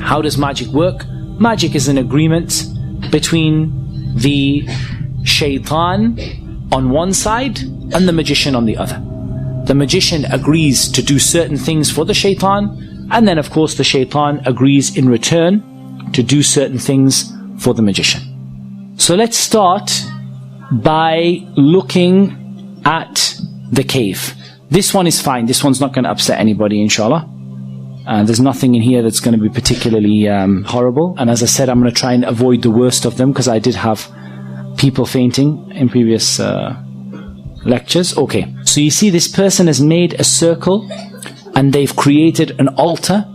How does magic work? Magic is an agreement between the shaitan on one side and the magician on the other. The magician agrees to do certain things for the shaitan, and then of course the shaitan agrees in return to do certain things for the magician. So let's start by looking at the cave. This one is fine. This one's not going to upset anybody, inshallah. There's nothing in here that's going to be particularly horrible. And as I said, I'm going to try and avoid the worst of them, because I did have people fainting in previous lectures. Okay, so you see this person has made a circle and they've created an altar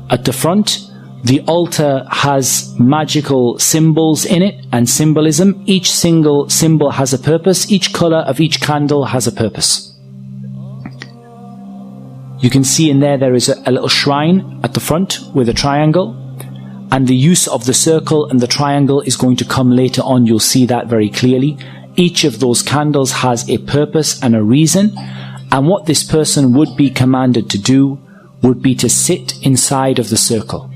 at the front. The altar has magical symbols in it and symbolism. Each single symbol has a purpose. Each color of each candle has a purpose. You can see in there is a little shrine at the front with a triangle. And the use of the circle and the triangle is going to come later on. You'll see that very clearly. Each of those candles has a purpose and a reason. And what this person would be commanded to do would be to sit inside of the circle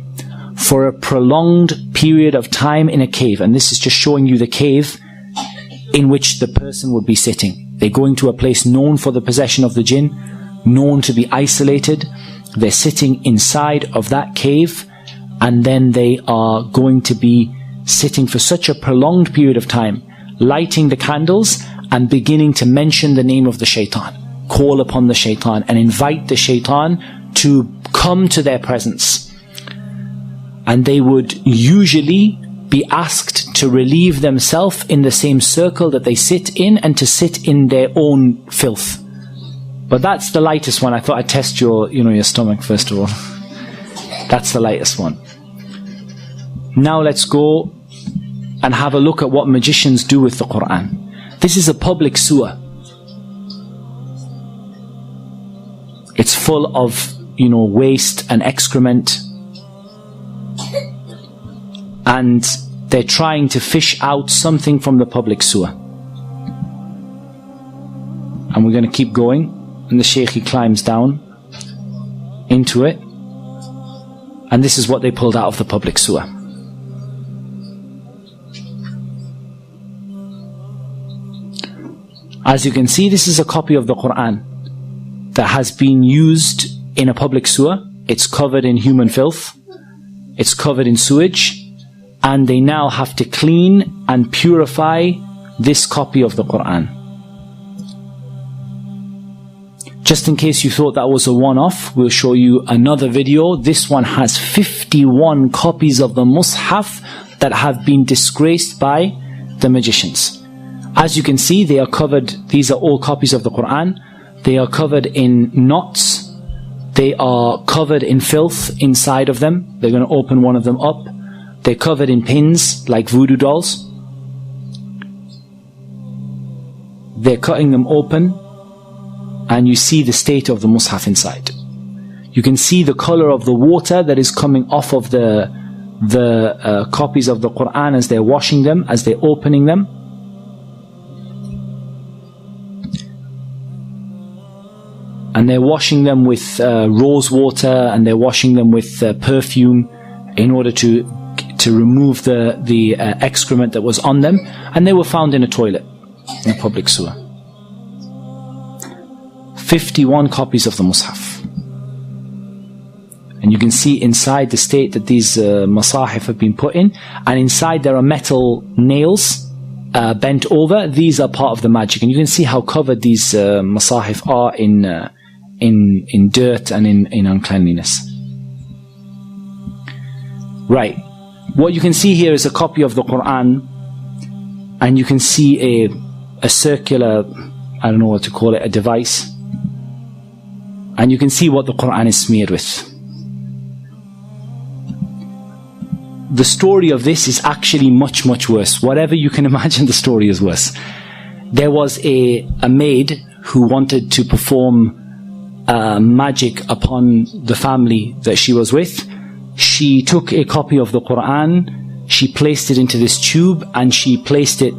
for a prolonged period of time in a cave. And this is just showing you the cave in which the person would be sitting. They're going to a place known for the possession of the jinn, known to be isolated. They're sitting inside of that cave, and then they are going to be sitting for such a prolonged period of time, lighting the candles and beginning to mention the name of the shaitan, call upon the shaitan and invite the shaitan to come to their presence. And they would usually be asked to relieve themselves in the same circle that they sit in, and to sit in their own filth. But that's the lightest one. I thought I'd test your stomach first of all. That's the lightest one. Now let's go and have a look at what magicians do with the Quran. This is a public sewer. It's full of, waste and excrement. And they're trying to fish out something from the public sewer. And we're going to keep going. And the Shaykh, he climbs down into it. And this is what they pulled out of the public sewer. As you can see, this is a copy of the Quran that has been used in a public sewer. It's covered in human filth. It's covered in sewage. And they now have to clean and purify this copy of the Quran. Just in case you thought that was a one-off, we'll show you another video. This one has 51 copies of the Mus'haf that have been disgraced by the magicians. As you can see, they are covered, these are all copies of the Quran. They are covered in knots. They are covered in filth inside of them. They're going to open one of them up. They're covered in pins like voodoo dolls. They're cutting them open, and you see the state of the Mus'haf inside. You can see the color of the water that is coming off of the copies of the Quran as they're washing them, as they're opening them. And they're washing them with rose water, and they're washing them with perfume in order to remove the excrement that was on them. And they were found in a toilet, in a public sewer. 51 copies of the Mus'haf. And you can see inside the state that these masahif have been put in. And inside there are metal nails bent over. These are part of the magic. And you can see how covered these masahif are in dirt and in uncleanliness. Right. What you can see here is a copy of the Quran, and you can see a circular, I don't know what to call it, a device, and you can see what the Quran is smeared with. The story of this is actually much, much worse. Whatever you can imagine, the story is worse. There was a maid who wanted to perform magic upon the family that she was with. She took a copy of the Quran, she placed it into this tube, and she placed it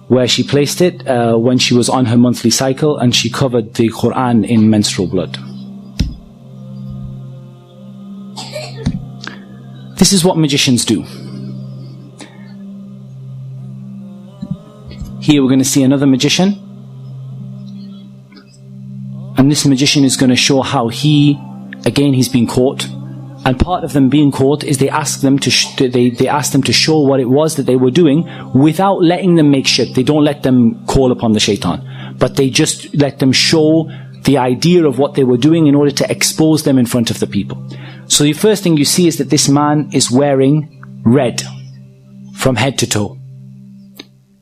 where she placed it when she was on her monthly cycle, and she covered the Quran in menstrual blood. this is what magicians do. Here we're going to see another magician. And this magician is going to show how he's been caught. And part of them being caught is they ask them to they ask them to show what it was that they were doing without letting them make shirk. They don't let them call upon the shaitan, but they just let them show the idea of what they were doing in order to expose them in front of the people. So the first thing you see is that this man is wearing red from head to toe.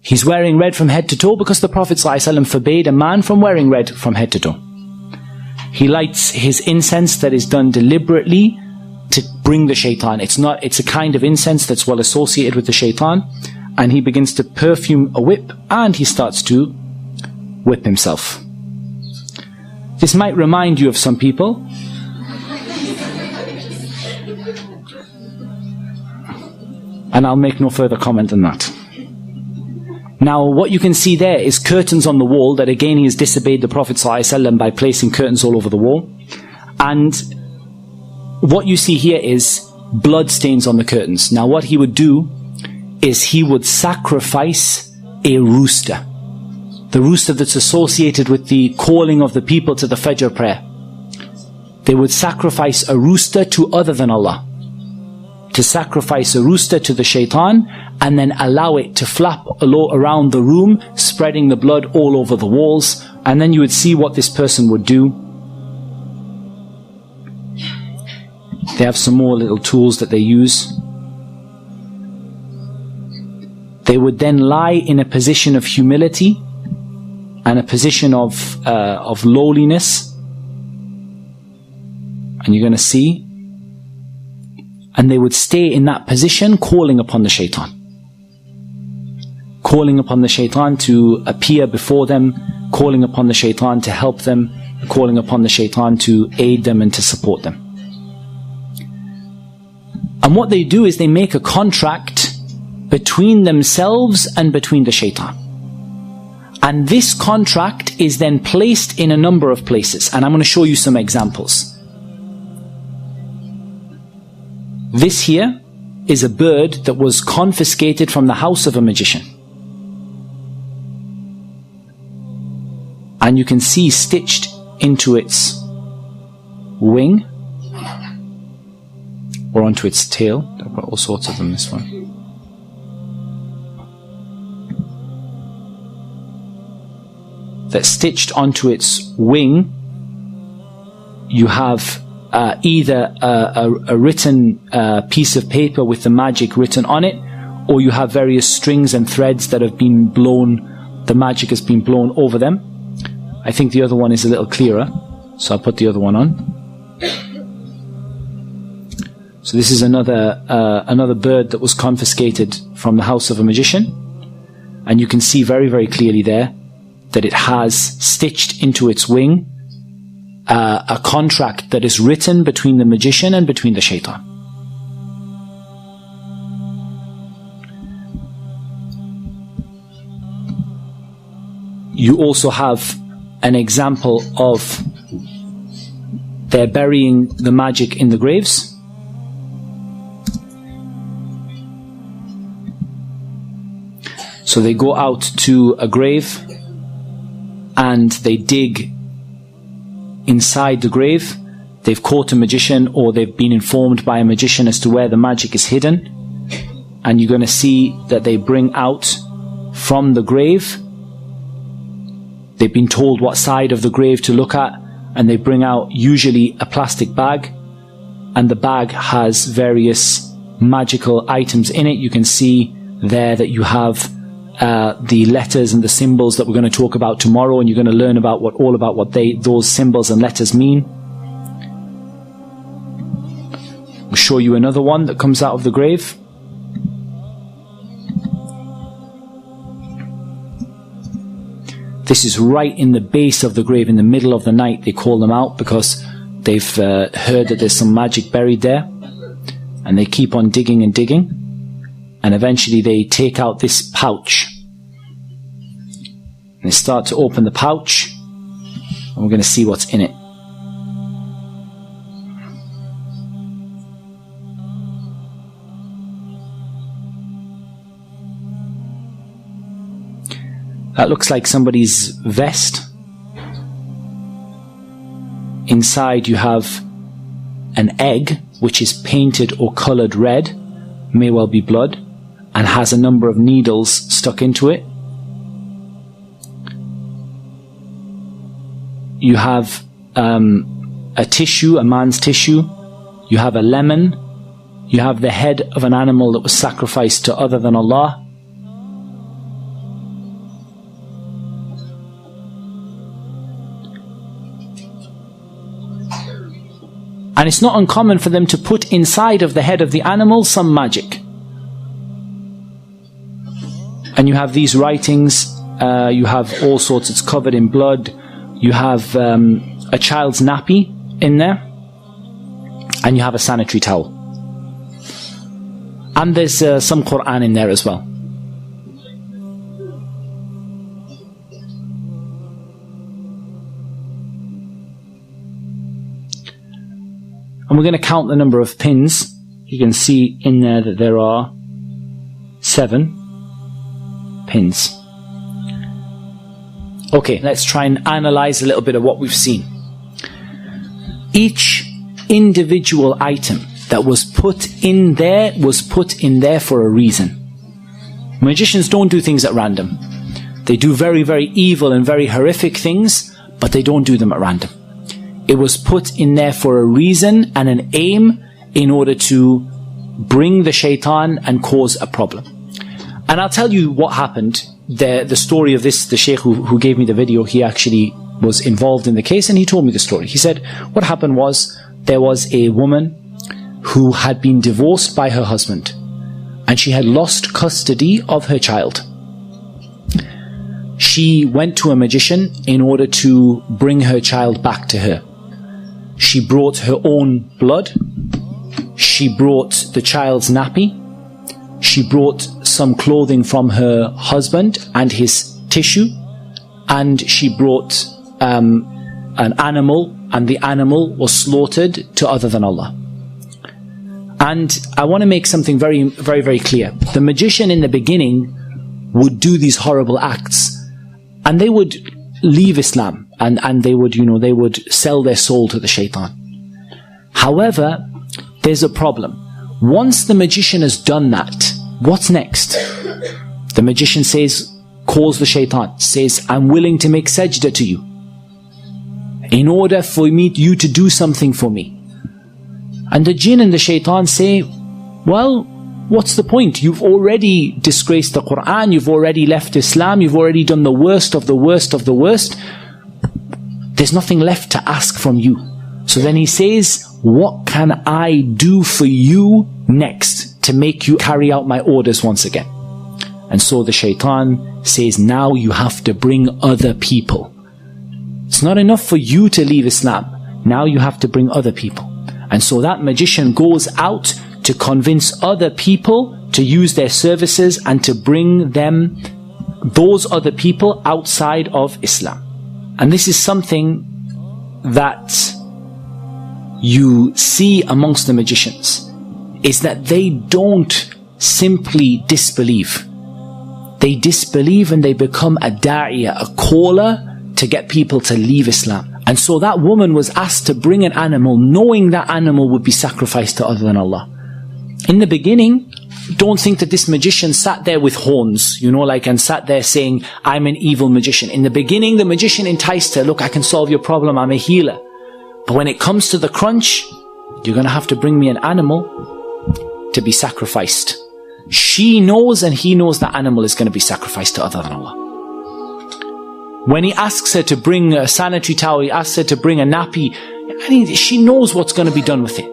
He's wearing red from head to toe because the Prophet ﷺ forbade a man from wearing red from head to toe. He lights his incense that is done deliberately to bring the shaitan. It's a kind of incense that's well associated with the shaitan. And he begins to perfume a whip and he starts to whip himself. This might remind you of some people. And I'll make no further comment than that. Now, what you can see there is curtains on the wall that again he has disobeyed the Prophet ﷺ by placing curtains all over the wall. And what you see here is blood stains on the curtains. Now, what he would do is he would sacrifice a rooster. The rooster that's associated with the calling of the people to the Fajr prayer. They would sacrifice a rooster to other than Allah. To sacrifice a rooster to the shaitan and then allow it to flap around the room, spreading the blood all over the walls. And then you would see what this person would do. They have some more little tools that they use. They would then lie in a position of humility and a position of lowliness. And you're going to see. And they would stay in that position calling upon the shaitan. Calling upon the shaitan to appear before them, calling upon the shaitan to help them, calling upon the shaitan to aid them and to support them. And what they do is they make a contract between themselves and between the shaitan. And this contract is then placed in a number of places. And I'm going to show you some examples. This here is a bird that was confiscated from the house of a magician. And you can see stitched into its wing or onto its tail. I've got all sorts of them, this one. That's stitched onto its wing. You have either a written piece of paper with the magic written on it, or you have various strings and threads that have been blown, the magic has been blown over them. I think the other one is a little clearer, so I'll put the other one on. So this is another bird that was confiscated from the house of a magician, and you can see very, very clearly there that it has stitched into its wing a contract that is written between the magician and between the shaitan. You also have an example of they're burying the magic in the graves. So they go out to a grave and they dig inside the grave. They've caught a magician, or they've been informed by a magician as to where the magic is hidden. And you're going to see that they bring out from the grave, they've been told what side of the grave to look at, and they bring out usually a plastic bag, and the bag has various magical items in it. You can see there that you have the letters and the symbols that we're going to talk about tomorrow, and you're going to learn about what those symbols and letters mean. We'll show you another one that comes out of the grave. This is right in the base of the grave, in the middle of the night. They call them out because they've heard that there's some magic buried there, and they keep on digging and digging. And eventually they take out this pouch. And they start to open the pouch. And we're going to see what's in it. That looks like somebody's vest. Inside you have an egg which is painted or coloured red, may well be blood, and has a number of needles stuck into it. You have a tissue, a man's tissue. You have a lemon. You have the head of an animal that was sacrificed to other than Allah. And it's not uncommon for them to put inside of the head of the animal some magic. And you have these writings, you have all sorts, it's covered in blood. You have a child's nappy in there. And you have a sanitary towel. And there's some Quran in there as well. And we're going to count the number of pins. You can see in there that there are 7 pins. Okay, let's try and analyze a little bit of what we've seen. Each individual item that was put in there for a reason. Magicians don't do things at random. They do very, very evil and very horrific things, but they don't do them at random. It was put in there for a reason and an aim in order to bring the shaitan and cause a problem. And I'll tell you what happened. The story of this, the sheikh who gave me the video, he actually was involved in the case and he told me the story. He said what happened was there was a woman who had been divorced by her husband and she had lost custody of her child. She went to a magician in order to bring her child back to her. She brought her own blood. She brought the child's nappy. She brought some clothing from her husband and his tissue. And she brought an animal, and the animal was slaughtered to other than Allah. And I want to make something very, very, very clear. The magician in the beginning would do these horrible acts, and they would leave Islam, and they would, they would sell their soul to the shaitan. However, there's a problem. Once the magician has done that, what's next? The magician says, calls the shaitan, says, I'm willing to make sajda to you in order for you to do something for me. And the jinn and the shaitan say, well, what's the point? You've already disgraced the Quran, you've already left Islam, you've already done the worst of the worst of the worst. There's nothing left to ask from you. So then he says, what can I do for you next to make you carry out my orders once again? And so the shaitan says, now you have to bring other people. It's not enough for you to leave Islam. Now you have to bring other people. And so that magician goes out to convince other people to use their services and to bring them, those other people, outside of Islam. And this is something that you see amongst the magicians, is that they don't simply disbelieve. They disbelieve and they become a da'iyah, a caller to get people to leave Islam. And so that woman was asked to bring an animal, knowing that animal would be sacrificed to other than Allah. In the beginning, don't think that this magician sat there with horns, and sat there saying, I'm an evil magician. In the beginning, the magician enticed her, look, I can solve your problem, I'm a healer. But when it comes to the crunch, you're going to have to bring me an animal to be sacrificed. She knows and he knows that animal is going to be sacrificed to other than Allah. When he asks her to bring a sanitary towel, he asks her to bring a nappy, she knows what's going to be done with it.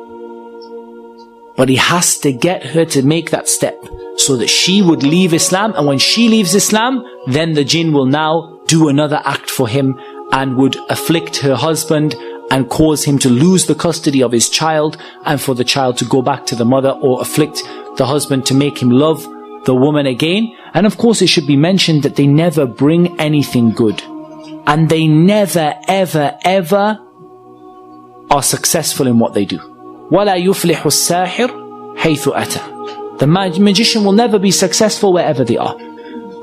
But he has to get her to make that step so that she would leave Islam. And when she leaves Islam, then the jinn will now do another act for him and would afflict her husband and cause him to lose the custody of his child, and for the child to go back to the mother, or afflict the husband to make him love the woman again. And of course it should be mentioned that they never bring anything good. And they never, ever, ever are successful in what they do. وَلَا يُفْلِحُ السَّاحِرُ حَيْثُ أَتَى. The magician will never be successful wherever they are.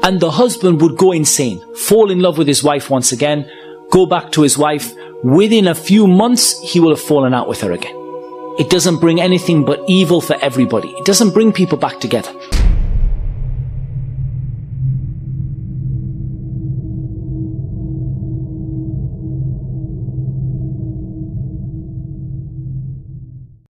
and the husband would go insane, fall in love with his wife once again, go back to his wife. Within a few months, he will have fallen out with her again. It doesn't bring anything but evil for everybody. It doesn't bring people back together.